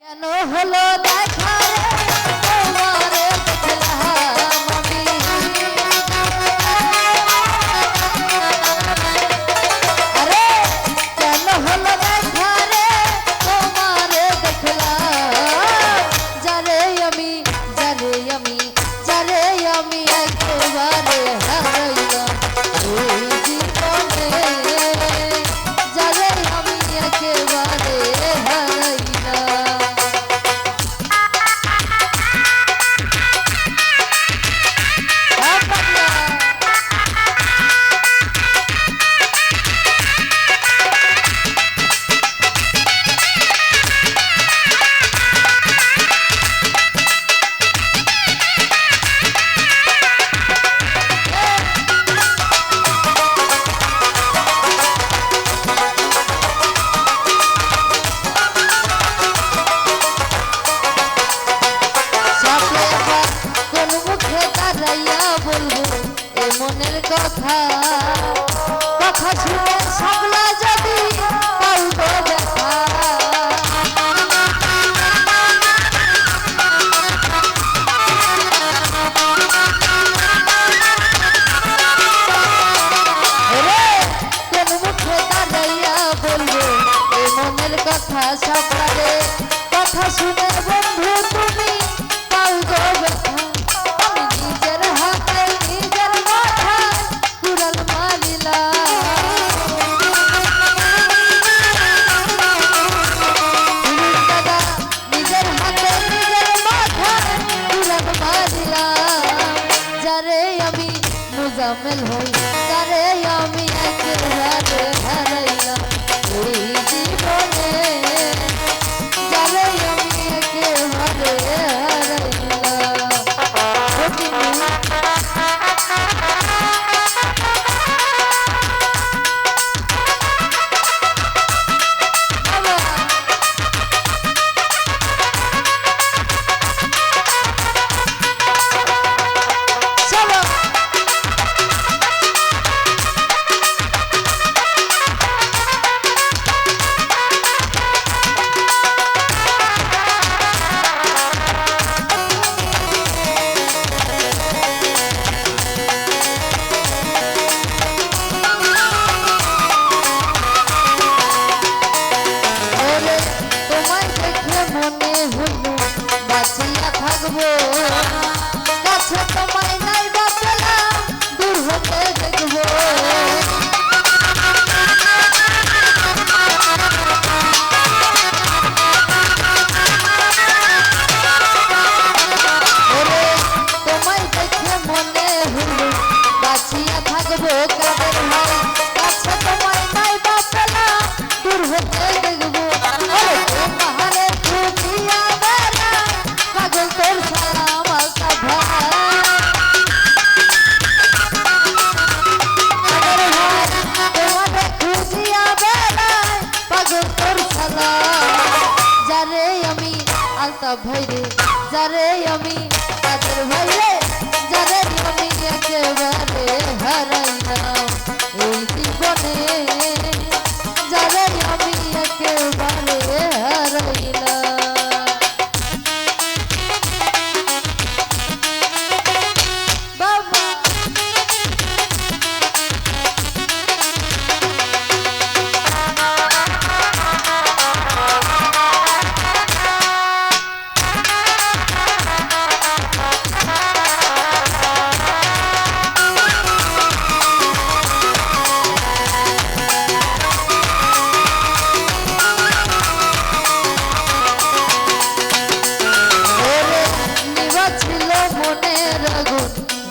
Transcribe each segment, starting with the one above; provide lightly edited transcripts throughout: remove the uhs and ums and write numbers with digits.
কেন হলো দেখা রে তোমারে দেখলাম আমি আরে কেন হলো দেখা রে তোমারে দেখলাম যারে আমি একেবারে হারাইলাম এই জীবনে যারে আমি একেবারে হারাইলাম বলবো এ মনের কথা কথা শুনে সাবলা যদি পাইবো দেখা কোন মুখে দাঁড়াইয়া বলবো এ মনের কথা সাবলা রে কথা শুনে বন্ধু তুমি পাইবো ব্যথা জামেল হই তারে আমি একেবারে হারাইলাম এই জীবনে যারে আমি একেবারে হারাইলাম কাছে তোমায় নাই বাঁচলাম দূর হতে দেখবো তোমায় দেখে মনে হলো বাঁচিয়া থাকবো কাদের ভাই কাছে তোমায় নাই বাঁচলাম দূর হতে দেখবো পাহাড়ে খুঁজিয়া বেড়া পাগল তোর সালাম আলতা ভাইরে যারে আমি কাদের ভাইরে যারে আমি একেবারে হারাইলাম এই জীবনে যারে আমি একেবারে হারাইলাম বাবা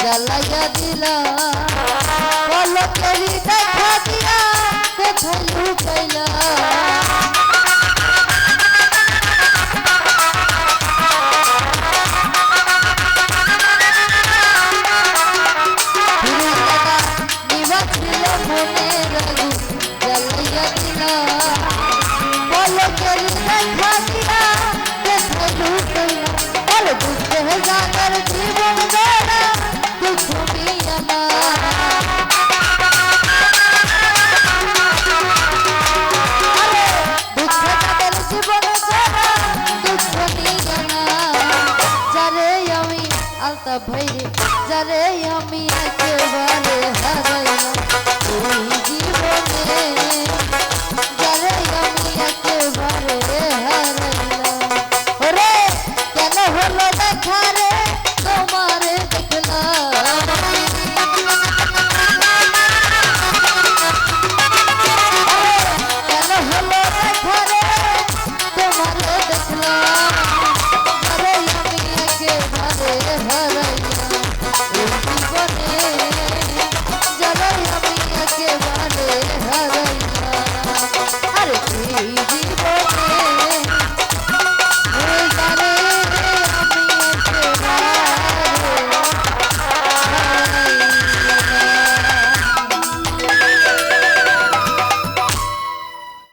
জ্বালাইয়া দিলা পলকেরই দেখা দিয়া কোথায় লুকাইলা নিবাছিল মনের আগুন জ্বালাইয়া দিলা পলকেরই দেখা দিয়া কোথায় লুকাইলা বলে বুঝতে জানার জীবন গড়া তুমি আমার আলতা ভাইরে যারে আমি একেবারে হারাইলাম এই জীবনে যারে আমি একেবারে হারাইলাম ওরে কেন হলো দেখা রে তোমারে দেখলাম কেন হলো দেখা রে তোমারে দেখলাম যারে আমি একেবারে হারাইলাম এই জীবনে যারে আমি একেবারে হারাইলাম আরে এই জীবনে